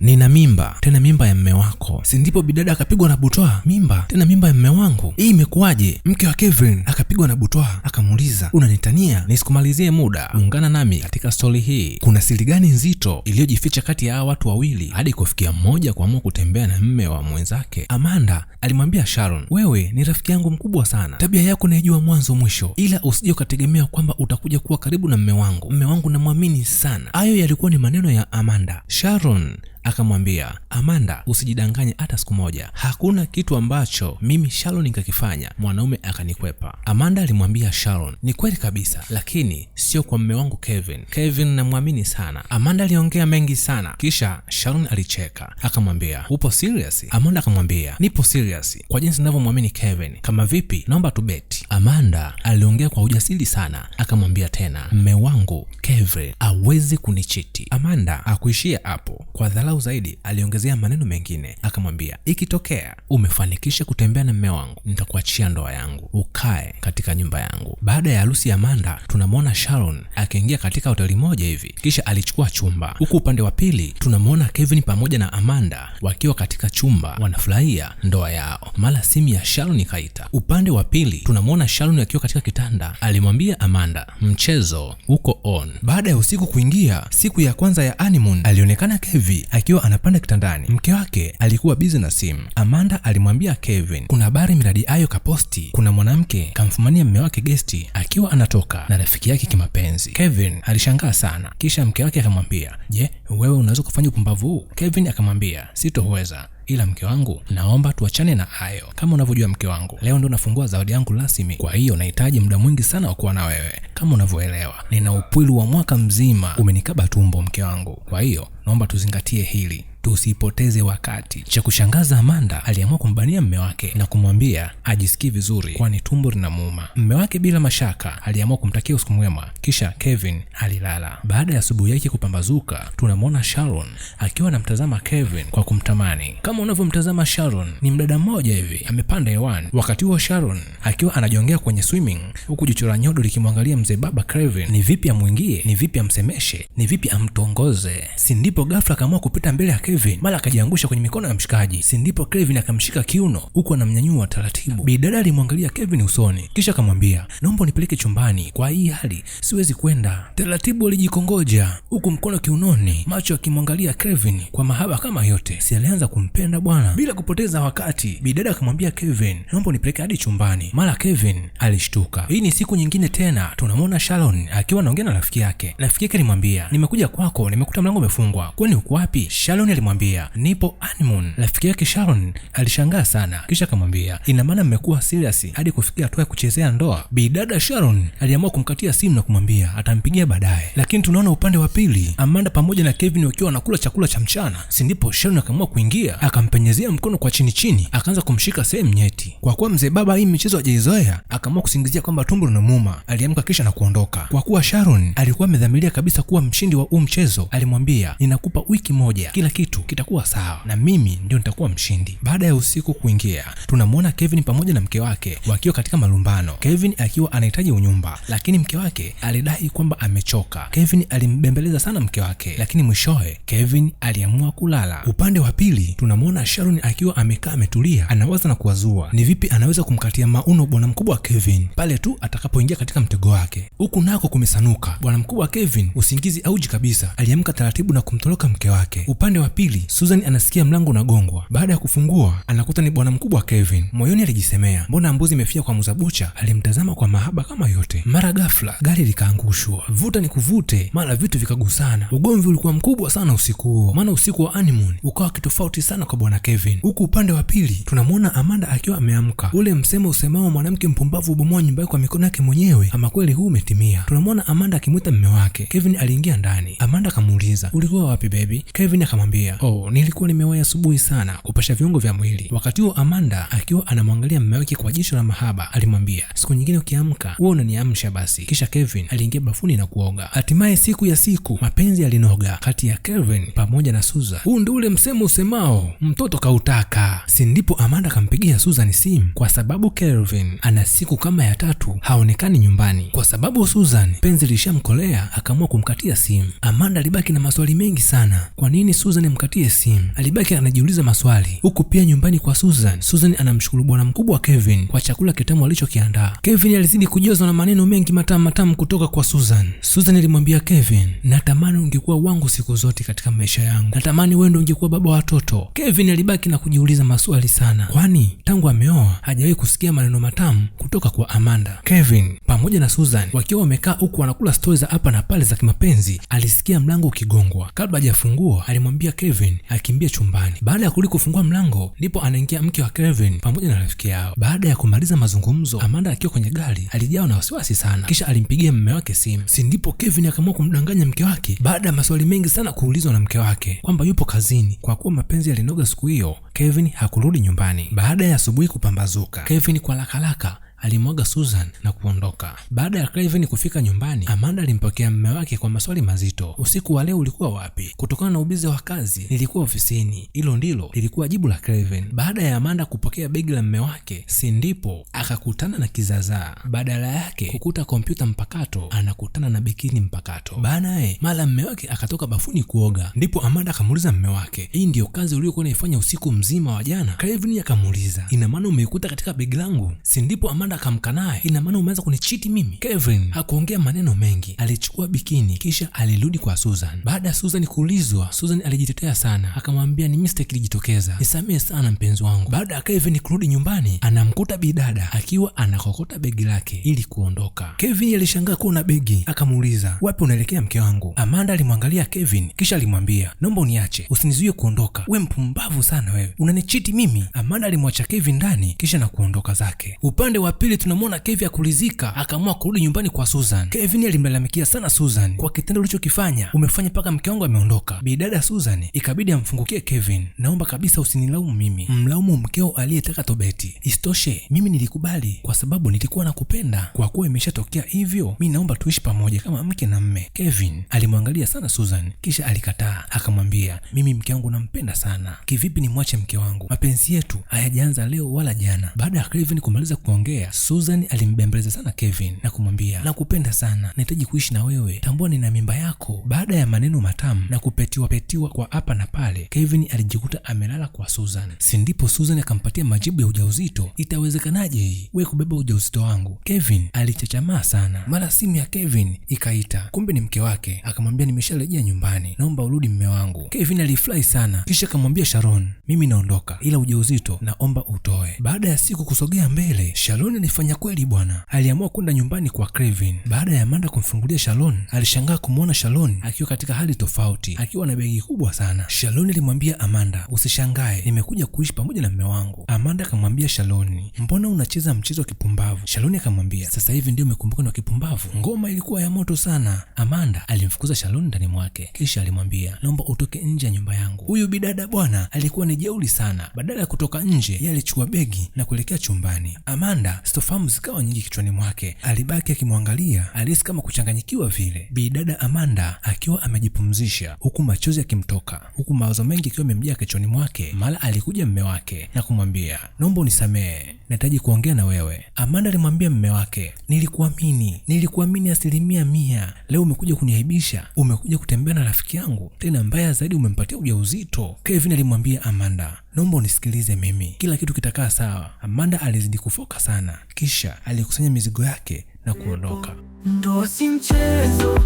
nina mimba, tena mimba ya mme wako. Si ndipo bidada akapigwa na butwaa, mimba, tena mimba ya mme wangu. Hii imekuwaje? Mke wa Kevin akapigwa na butwaa, akamuuliza, unanitania? Nisikumalizie muda. Ungana nami katika stori hii. Kuna siri gani nzito iliyojificha kati ya hawa watu wawili hadi kufikia mmoja kuamua kutembea na mme wa mwenzake? Amanda alimwambia Sharon, wewe ni rafiki yangu mkubwa sana, tabia yako naijua mwanzo mwisho, ila usije ukategemea kwamba utakuja kuwa karibu na mme wangu. Mme wangu namwamini sana. Hayo yalikuwa ni maneno ya Amanda. Sharon akamwambia, Amanda, usijidanganye hata siku moja. Hakuna kitu ambacho mimi Sharon nikakifanya mwanaume akanikwepa. Amanda alimwambia Sharon, ni kweli kabisa, lakini sio kwa mme wangu Kevin. Kevin namwamini sana. Amanda aliongea mengi sana, kisha Sharon alicheka akamwambia, upo serious? Amanda akamwambia, nipo serious kwa jinsi ninavyomwamini Kevin. Kama vipi? Naomba tubeti. Amanda aliongea kwa ujasiri sana, akamwambia tena, mme wangu Kevin hawezi kunichiti. Amanda hakuishia hapo. Kwa dharau zaidi aliongezea maneno mengine, akamwambia, ikitokea umefanikisha kutembea na mme wangu, nitakuachia ndoa yangu, ukae katika nyumba yangu. Baada ya harusi ya Amanda, tunamwona Sharon akiingia katika hoteli moja hivi, kisha alichukua chumba. Huku upande wa pili tunamwona Kevin pamoja na Amanda wakiwa katika chumba wanafurahia ndoa yao. Mara simu ya Sharon ikaita. Upande wa pili tunamwona Sharon akiwa katika kitanda. Alimwambia Amanda, mchezo uko on. Baada ya usiku kuingia, siku ya kwanza ya honeymoon, alionekana Kevin akiwa anapanda kitandani. Mke wake alikuwa busy na simu. Amanda alimwambia Kevin, kuna habari miradi ayo kaposti, kuna mwanamke kamfumania mme wake gesti akiwa anatoka na rafiki yake kimapenzi. Kevin alishangaa sana, kisha mke wake akamwambia, je, wewe unaweza kufanya upumbavu huu? Kevin akamwambia, sitoweza, ila mke wangu, naomba tuachane na hayo. Kama unavyojua mke wangu, leo ndo nafungua zawadi yangu rasmi, kwa hiyo nahitaji muda mwingi sana wa kuwa na wewe. Kama unavyoelewa, nina upwilu wa mwaka mzima, umenikaba tumbo mke wangu, kwa hiyo naomba tuzingatie hili, tusipoteze wakati. Cha kushangaza, Amanda aliamua kumbania mme wake na kumwambia ajisikii vizuri kwani tumbo linamuuma. Mme wake bila mashaka aliamua kumtakia usiku mwema, kisha Kevin alilala. Baada ya asubuhi yake kupambazuka, tunamwona Sharon akiwa anamtazama Kevin kwa kumtamani. Kama unavyomtazama Sharon, ni mdada mmoja hivi amepanda hewani. Wakati huo Sharon akiwa anajongea kwenye swimming, huku jicho la nyodo likimwangalia mzee baba Kevin, ni vipi amwingie, ni vipi amsemeshe, ni vipi amtongoze. Si ndipo ghafla akaamua kupita mbele ya Kevin, mara akajiangusha kwenye mikono ya mshikaji. Si ndipo Kevin akamshika kiuno huku anamnyanyua taratibu. Bidada alimwangalia Kevin usoni, kisha akamwambia, naomba nipeleke chumbani, kwa hii hali siwezi kwenda. Taratibu alijikongoja huku mkono kiunoni, macho akimwangalia Kevin kwa mahaba kama yote. Si alianza kumpenda bwana. Bila kupoteza wakati, bidada akamwambia Kevin, naomba nipeleke hadi chumbani. Mara Kevin alishtuka. Hii ni siku nyingine tena, tunamwona Sharon akiwa anaongea na rafiki yake. Rafiki yake alimwambia, nimekuja kwako, nimekuta mlango umefungwa, kwani uko wapi? Sharon alimwambia, nipo honeymoon. Rafiki yake Sharon alishangaa sana, kisha akamwambia, ina maana mmekuwa serious hadi kufikia hatua ya kuchezea ndoa? Bidada Sharon aliamua kumkatia simu na kumwambia atampigia baadaye. Lakini tunaona upande wa pili, Amanda pamoja na Kevin wakiwa wanakula chakula cha mchana. Si ndipo Sharon akaamua kuingia, akampenyezea mkono kwa chini chini, akaanza kumshika sehemu nyeti. Kwa kuwa mzee baba hii michezo hajaizoea, akaamua kusingizia kwamba tumbo linamuuma. Aliamka kisha na kuondoka. Kwa kuwa Sharon alikuwa amedhamiria kabisa kuwa mshindi wa huu mchezo, alimwambia, ninakupa wiki moja, kila kitu kitakuwa sawa na mimi ndio nitakuwa mshindi. Baada ya usiku kuingia, tunamwona Kevin pamoja na mke wake wakiwa katika malumbano. Kevin akiwa anahitaji unyumba, lakini mke wake alidai kwamba amechoka. Kevin alimbembeleza sana mke wake, lakini mwishowe Kevin aliamua kulala. Upande wa pili tunamwona Sharon akiwa amekaa ametulia, anawaza na kuwazua ni vipi anaweza kumkatia mauno bwana mkubwa wa Kevin pale tu atakapoingia katika mtego wake. Huku nako kumesanuka. Bwana mkubwa wa Kevin usingizi auji kabisa, aliamka taratibu na kumtoroka mke wake. Upande wa pili Susan anasikia mlango unagongwa. Baada ya kufungua anakuta ni bwana mkubwa wa Kevin. Moyoni alijisemea, mbona mbuzi imefia kwa muzabucha? Alimtazama kwa mahaba kama yote. Mara ghafla gari likaangushwa, vuta ni kuvute, mara vitu vikagusana. Ugomvi ulikuwa mkubwa sana usiku huo, maana usiku wa honeymoon ukawa kitofauti sana kwa bwana Kevin. Huku upande wa pili tunamwona Amanda akiwa ameamka. Ule msemo usemao mwanamke mpumbavu ubomoa nyumba yake kwa mikono yake mwenyewe, ama kweli huu umetimia. Tunamwona Amanda akimwita mume wake. Kevin aliingia ndani. Amanda akamuuliza, ulikuwa wapi baby? Kevin akamwambia, nilikuwa nimewahi asubuhi sana kupasha viungo vya mwili. Wakati huo Amanda akiwa anamwangalia mume wake kwa jicho la mahaba, alimwambia, siku nyingine ukiamka wewe unaniamsha basi. Kisha Kevin aliingia bafuni na kuoga. Hatimaye siku ya siku mapenzi yalinoga kati ya Kevin pamoja na Susan. Huu ndio ule msemo usemao mtoto kautaka. Si ndipo Amanda akampigia Susan simu kwa sababu Kevin ana siku kama ya 3 haonekani nyumbani. Kwa sababu Susan penzi lishamkolea, akaamua kumkatia simu. Amanda alibaki na maswali mengi sana. Kwa nini Susan asimkatie simu. Alibaki anajiuliza maswali, huku pia nyumbani kwa Susan anamshukuru bwana mkubwa wa Kevin kwa chakula kitamu alichokiandaa. Kevin alizidi kujazwa na maneno mengi matamu kutoka kwa Susan. Susan alimwambia Kevin, natamani ungekuwa wangu siku zote katika maisha yangu, natamani wewe ndio ungekuwa baba wa watoto. Kevin alibaki na kujiuliza maswali sana, kwani tangu ameoa hajawahi kusikia maneno matamu kutoka kwa Amanda. Kevin pamoja na Susan wakiwa wamekaa huku wanakula stori za hapa na pale za kimapenzi, alisikia mlango ukigongwa. Kabla hajafungua alimwambia Kevin akimbie chumbani. Baada ya kufungua mlango, ndipo anaingia mke wa Kevin pamoja na rafiki yao. Baada ya kumaliza mazungumzo, Amanda akiwa kwenye gari alijawa na wasiwasi sana, kisha alimpigia mume wake simu. Ndipo Kevin akaamua kumdanganya mke wake baada ya maswali mengi sana kuulizwa na mke wake kwamba yupo kazini. Kwa kuwa mapenzi yalinoga siku hiyo, Kevin hakurudi nyumbani. Baada ya asubuhi kupambazuka, Kevin kwa haraka alimwaga Susan na kuondoka. Baada ya Kevin kufika nyumbani, Amanda alimpokea mume wake kwa maswali mazito. Usiku wa leo ulikuwa wapi? Kutokana na ubizi wa kazi, nilikuwa ofisini. Hilo ndilo lilikuwa jibu la Kevin. Baada ya Amanda kupokea begi la mume wake, ndipo akakutana na kizazaa. Badala yake kukuta kompyuta mpakato, anakutana na bikini mpakato. Baadaye mara mume wake akatoka bafuni kuoga. Ndipo Amanda akamuuliza mume wake, hii ndio kazi uliyokuwa unaifanya usiku mzima wa jana? Kevin akamuuliza, ina maana umeikuta katika begi langu? Ndipo Amanda akamkanaye, ina maana umeanza kunichiti mimi? Kevin hakuongea maneno mengi, alichukua bikini kisha alirudi kwa Susan. Baada ya Susan kuulizwa, Susan alijitetea sana, akamwambia ni mistake ilijitokeza, nisamehe sana mpenzi wangu. Baada ya Kevin kurudi nyumbani, anamkuta bidada akiwa anakokota begi lake ili kuondoka. Kevin alishangaa kuona begi, akamuuliza, wapi unaelekea mke wangu? Amanda alimwangalia Kevin kisha alimwambia, naomba uniache, usinizuie kuondoka, we mpumbavu sana wewe, unanichiti mimi. Amanda alimwacha Kevin ndani kisha na kuondoka zake. Upande wa pili tunamwona Kevin akulizika, akaamua kurudi nyumbani kwa Susan. Kevin alimlalamikia sana Susan kwa kitendo ulichokifanya, umefanya paka mke wangu ameondoka. Bidada Susan ikabidi amfungukie Kevin, naomba kabisa usinilaumu mimi, mlaumu mkeo aliyetaka tobeti. Isitoshe mimi nilikubali kwa sababu nilikuwa nakupenda, kwa kuwa imeshatokea hivyo mimi naomba tuishi pamoja kama mke na mme. Kevin alimwangalia sana Susan kisha alikataa, akamwambia, mimi mke wangu nampenda sana, kivipi nimwache mke wangu? Mapenzi yetu hayajaanza leo wala jana. Baada ya Kevin kumaliza kuongea, Susan alimbembeleza sana Kevin na kumwambia, nakupenda sana, nahitaji kuishi na wewe, tambua nina mimba yako. Baada ya maneno matamu na kupetiwa kwa hapa na pale, Kevin alijikuta amelala kwa Susan. Ndipo Susan akampatia majibu ya ujauzito. Itawezekanaje hii wewe kubeba ujauzito wangu? Kevin alichachamaa sana. Mara simu ya Kevin ikaita, kumbe ni mke wake. Akamwambia, nimesharejea nyumbani, naomba urudi mume wangu. Kevin alifurahi sana kisha akamwambia Sharon, mimi naondoka, ila ujauzito naomba utoe. Baada ya siku kusogea mbele, Sharon alifanya kweli bwana, aliamua kwenda nyumbani kwa Kevin. Baada ya Amanda kumfungulia Sharon, alishangaa kumuona Sharon akiwa katika hali tofauti, akiwa na begi kubwa sana. Sharon alimwambia Amanda, usishangae, nimekuja kuishi pamoja na mume wangu. Amanda akamwambia Sharon, mbona unacheza mchezo wa kipumbavu? Sharon akamwambia, sasa hivi ndio umekumbuka na kipumbavu? Ngoma ilikuwa ya moto sana. Amanda alimfukuza Sharon ndani mwake, kisha alimwambia, naomba utoke nje ya nyumba yangu. Huyu bidada bwana alikuwa ni jeuri sana. Badala ya kutoka nje, yeye alichukua begi na kuelekea chumbani. Amanda stofahamu zikawa nyingi kichwani mwake, alibaki akimwangalia, alihisi kama kuchanganyikiwa vile. Bidada Amanda akiwa amejipumzisha huku machozi yakimtoka, huku mawazo mengi akiwa yamemjaa kichwani mwake. Mara alikuja mume wake na kumwambia, naomba unisamehe, nahitaji kuongea na wewe. Amanda alimwambia mume wake, nilikuamini 100%. Leo umekuja kuniaibisha, umekuja kutembea na rafiki yangu, tena mbaya zaidi umempatia ujauzito. Kevin alimwambia Amanda, naomba unisikilize mimi, kila kitu kitakaa sawa. Amanda alizidi kufoka sana, kisha alikusanya mizigo yake na kuondoka. Ndoa si mchezo,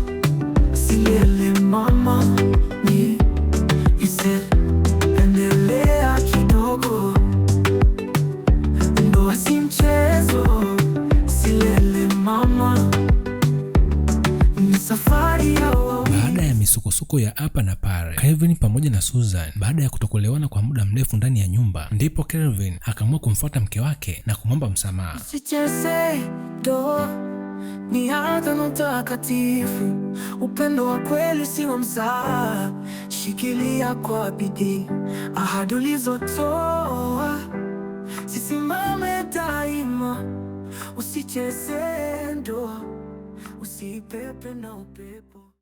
silele mama, ni endelea kidogo. Ndoa si mchezo, silele mama, ni safari ya baada ya misukosuko ya hapa na pale, Kevin pamoja na Susan, baada ya kutokuelewana kwa muda mrefu ndani ya nyumba, ndipo Kevin akaamua kumfuata mke wake na kumwomba msamaha. Usicheze ndoa, ni agano takatifu, upendo wa kweli si wa mzaha. Shikilia kwa bidii ahadi ulizotoa, sisimame daima. Usicheze ndoa, usipepe na upepo.